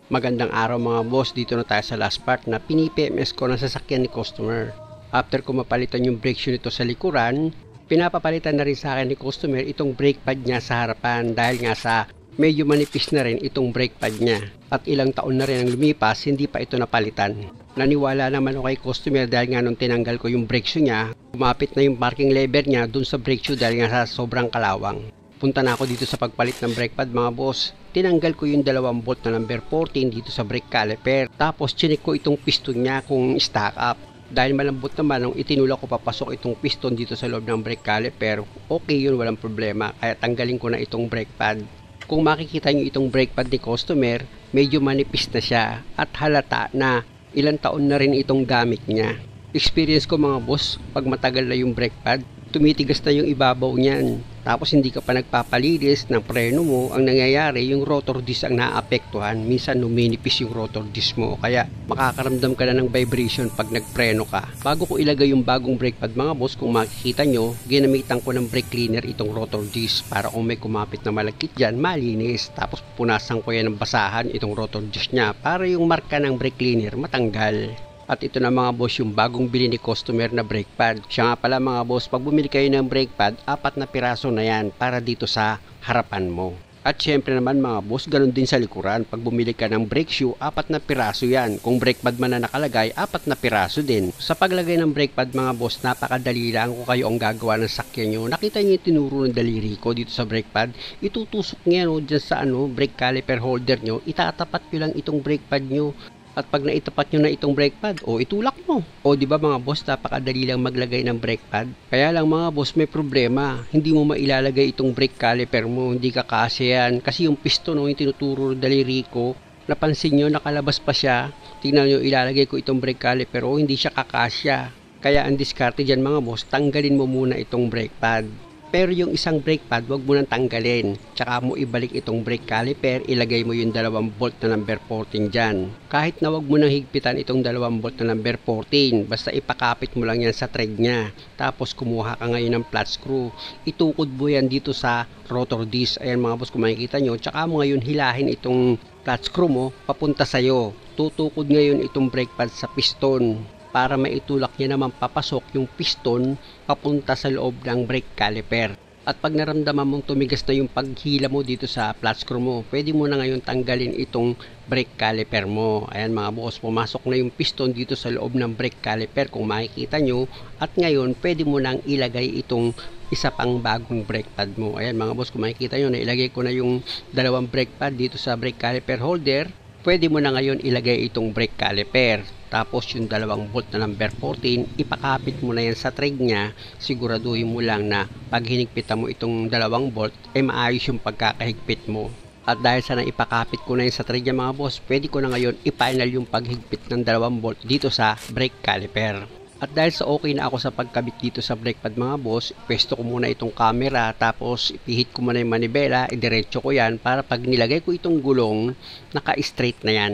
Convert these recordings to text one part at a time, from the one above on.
Magandang araw mga boss, dito na tayo sa last part na pini-PMS ko ng sasakyan ni customer. After ko mapalitan yung brake shoe nito sa likuran, pinapapalitan na rin sa akin ni customer itong brake pad niya sa harapan dahil nga sa medyo manipis na rin itong brake pad niya. At ilang taon na rin ang lumipas, hindi pa ito napalitan. Naniwala naman ako kay customer dahil nga nung tinanggal ko yung brake shoe niya, kumapit na yung parking lever niya dun sa brake shoe dahil nga sa sobrang kalawang. Punta na ako dito sa pagpalit ng brake pad mga boss. Tinanggal ko yung 2 bolt na number 14 dito sa brake caliper. Tapos chinik ko itong piston niya kung stack up. Dahil malambot naman nung itinulak ko papasok itong piston dito sa loob ng brake caliper, okay yun, walang problema. Kaya tanggalin ko na itong brake pad. Kung makikita nyo itong brake pad ni customer, medyo manipis na siya at halata na ilang taon na rin itong gamit niya. Experience ko mga boss, pag matagal na yung brake pad, tumitigas na yung ibabaw niyan. Tapos hindi ka pa nagpapalinis ng preno mo, ang nangyayari yung rotor disc ang naapektuhan. Minsan numinipis yung rotor disc mo, kaya makakaramdam ka na ng vibration pag nagpreno ka. Bago ko ilagay yung bagong brake pad mga boss, kung makikita nyo, ginamitan ko ng brake cleaner itong rotor disc para kung may kumapit na malagkit dyan, malinis. Tapos pupunasan ko yan ng basahan itong rotor disc niya para yung marka ng brake cleaner matanggal. At ito na mga boss yung bagong bili ni customer na brake pad. Siya nga pala mga boss, pag bumili kayo ng brake pad, 4 na piraso na yan para dito sa harapan mo. At syempre naman mga boss, ganun din sa likuran. Pag bumili ka ng brake shoe, 4 na piraso yan. Kung brake pad man na nakalagay, 4 na piraso din. Sa paglagay ng brake pad mga boss, napakadali lang kung kayo ang gagawa ng sakyan nyo. Nakita nyo yung tinuro ng daliri ko dito sa brake pad. Itutusok nyo dyan sa brake caliper holder nyo. Itatapat nyo lang itong brake pad nyo. At pag naitapat nyo na itong brake pad, itulak mo. Di ba mga boss, napakadali lang maglagay ng brake pad. Kaya lang mga boss, may problema. Hindi mo mailalagay itong brake caliper mo, hindi ka kasi yan. Kasi yung piston yung tinuturo ng daliri ko, napansin nyo, nakalabas pa siya. Tingnan nyo, ilalagay ko itong brake caliper, hindi siya kakasya. Kaya ang diskarte dyan mga boss, tanggalin mo muna itong brake pad. Pero yung isang brake pad, wag mo nang tanggalin. Tsaka mo ibalik itong brake caliper, ilagay mo yung 2 bolt na number 14 dyan. Kahit na wag mo nang higpitan itong 2 bolt na number 14, basta ipakapit mo lang yan sa thread niya. Tapos kumuha ka ngayon ng flat screw. Itukod mo yan dito sa rotor disc. Ayan mga boss, kung makikita nyo. Tsaka mo ngayon hilahin itong flat screw mo papunta sa'yo. Tutukod ngayon itong brake pad sa piston, para maitulak niya naman papasok yung piston papunta sa loob ng brake caliper. At pag naramdaman mong tumigas na yung paghila mo dito sa flat screw mo, pwede mo na ngayon tanggalin itong brake caliper mo. Ayan mga boss, pumasok na yung piston dito sa loob ng brake caliper kung makikita nyo. At ngayon, pwede mo nang ilagay itong isa pang bagong brake pad mo. Ayan mga boss, kung makikita nyo, nailagay ko na yung 2 brake pad dito sa brake caliper holder. Pwede mo na ngayon ilagay itong brake caliper. Tapos yung 2 bolt na number 14, ipakapit mo na yan sa thread niya. Siguraduhin mo lang na pag hinigpitan mo itong 2 bolt, maayos yung pagkakahigpit mo. At dahil sa naipakapit ko na yan sa thread niya mga boss, pwede ko na ngayon i-final yung paghigpit ng 2 bolt dito sa brake caliper. At dahil sa okay na ako sa pagkabit dito sa brake pad mga boss, pwesto ko muna itong camera, tapos ipihit ko muna yung manibela, idiretso ko yan para pag nilagay ko itong gulong, naka-straight na yan.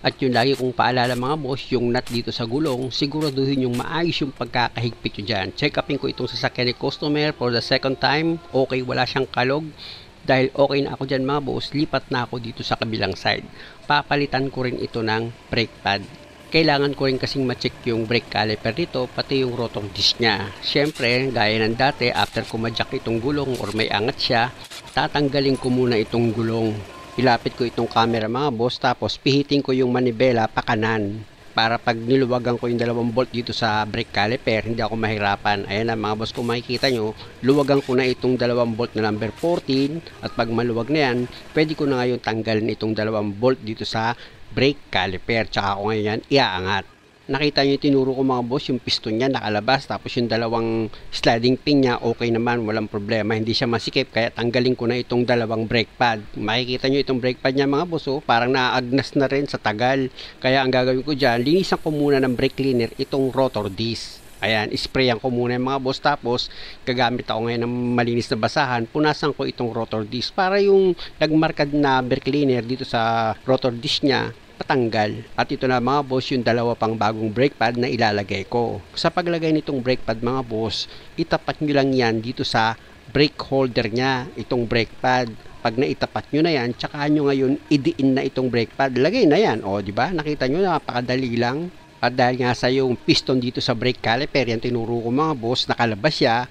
At yun lagi kong paalala mga boss, yung nut dito sa gulong, siguraduhin yung maayos yung pagkakahigpit nyo dyan. Check upin ko itong sasakyan ni customer for the second time, okay, wala siyang kalog. Dahil okay na ako dyan mga boss, lipat na ako dito sa kabilang side. Papalitan ko rin ito ng brake pad. Kailangan ko rin kasing ma-check yung brake caliper dito, pati yung rotor disc niya. Siyempre, gaya ng dati, after ko ma-jack itong gulong or may angat siya, tatanggalin ko muna itong gulong. Ilapit ko itong camera mga boss, tapos pihitin ko yung manibela pa kanan. Para pag niluwagan ko yung 2 bolt dito sa brake caliper, hindi ako mahirapan. Ayan na mga boss, kung makikita nyo, luwagan ko na itong 2 bolt na number 14. At pag maluwag na yan, pwede ko na ngayon tanggalin itong 2 bolt dito sa brake caliper. Tsaka ako ngayon yan iaangat. Nakita nyo yung tinuro ko mga boss, yung piston niya nakalabas, tapos yung 2 sliding pin niya okay naman, walang problema, hindi siya masikip, kaya tanggalin ko na itong 2 brake pad. Makikita nyo itong brake pad niya mga boss, parang naaagnas na rin sa tagal. Kaya ang gagawin ko dyan, linisan ko muna ng brake cleaner itong rotor disc. Ayan, isprayan ko muna yung mga boss, tapos gagamit ako ngayon ng malinis na basahan, punasan ko itong rotor disc para yung nagmarkad na brake cleaner dito sa rotor disc niya patanggal. At ito na mga boss, yung 2 pang bagong brake pad na ilalagay ko. Sa paglagay nitong brake pad mga boss, itapat nyo lang yan dito sa brake holder niya, itong brake pad. Pag naitapat nyo na yan, tsaka nyo ngayon idiin na itong brake pad. Lagay na yan. O, di ba? Nakita nyo, napakadali lang. At dahil nga sa yung piston dito sa brake caliper, yan tinuro ko mga boss, nakalabas siya,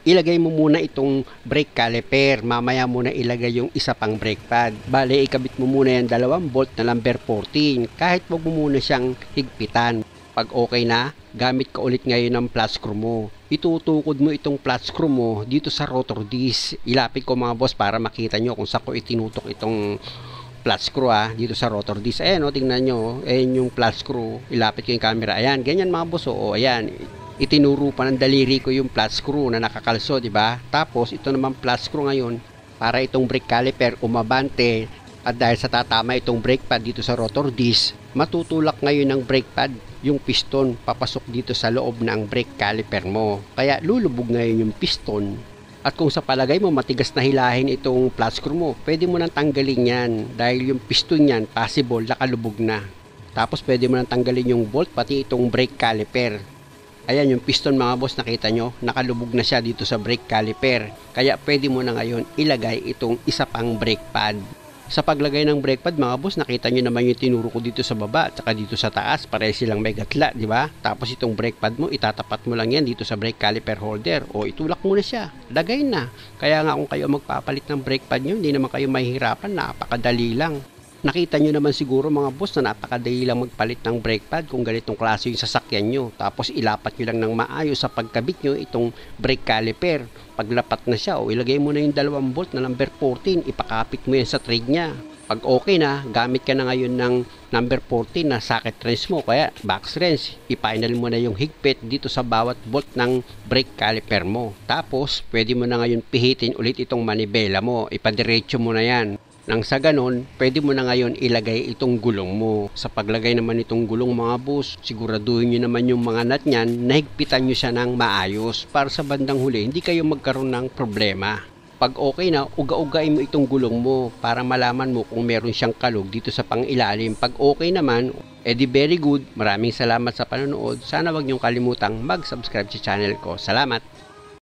ilagay mo muna itong brake caliper. Mamaya muna ilagay yung isa pang brake pad. Bale, ikabit mo muna yan 2 bolt na number 14. Kahit wag mo muna siyang higpitan. Pag okay na, gamit ka ulit ngayon ng flat screw mo. Itutukod mo itong flat screw mo dito sa rotor disc. Ilapit ko mga boss para makita nyo kung saan ko itinutok itong flat screw dito sa rotor disc. Ayan tingnan nyo, ayan yung flat screw. Ilapit ko yung camera. Ayan, ganyan mga boss. Ayan. Itinuro pa ng daliri ko yung flat screw na nakakalso, di ba? Tapos ito naman flat screw ngayon para itong brake caliper umabante. At dahil sa tatama itong brake pad dito sa rotor disc, matutulak ngayon ng brake pad yung piston papasok dito sa loob ng brake caliper mo. Kaya lulubog ngayon yung piston. At kung sa palagay mo matigas na hilahin itong flat screw mo, pwede mo nang tanggalin yan dahil yung piston yan possible nakalubog na. Tapos pwede mo nang tanggalin yung bolt pati itong brake caliper. Ayan yung piston mga boss, nakita nyo, nakalubog na siya dito sa brake caliper. Kaya pwede mo na ngayon ilagay itong isa pang brake pad. Sa paglagay ng brake pad mga boss, nakita nyo naman yung tinuro ko dito sa baba at saka dito sa taas, pareho silang may gatla, di ba? Tapos itong brake pad mo, itatapat mo lang yan dito sa brake caliper holder o itulak mo na siya, lagay na. Kaya nga kung kayo magpapalit ng brake pad nyo, hindi naman kayo mahihirapan, napakadali lang. Nakita nyo naman siguro mga boss na napakadali lang magpalit ng brake pad kung ganitong klase yung sasakyan nyo. Tapos ilapat nyo lang ng maayos sa pagkabit nyo itong brake caliper. Paglapat na siya ilagay mo na yung 2 bolt na number 14, ipakapit mo yan sa thread nya. Pag okay na, gamit ka na ngayon ng number 14 na socket wrench mo, kaya box wrench. I-final mo na yung higpit dito sa bawat bolt ng brake caliper mo. Tapos pwede mo na ngayon pihitin ulit itong manibela mo, ipadiretso mo na yan. Nang sa ganon, pwede mo na ngayon ilagay itong gulong mo. Sa paglagay naman itong gulong mga boss, siguraduhin nyo naman yung mga nut nyan, nahigpitan nyo siya ng maayos para sa bandang huli, hindi kayo magkaroon ng problema. Pag okay na, uga-ugain mo itong gulong mo para malaman mo kung meron siyang kalog dito sa pangilalim. Pag okay naman, edi very good. Maraming salamat sa panonood. Sana wag nyong kalimutang mag-subscribe sa channel ko. Salamat!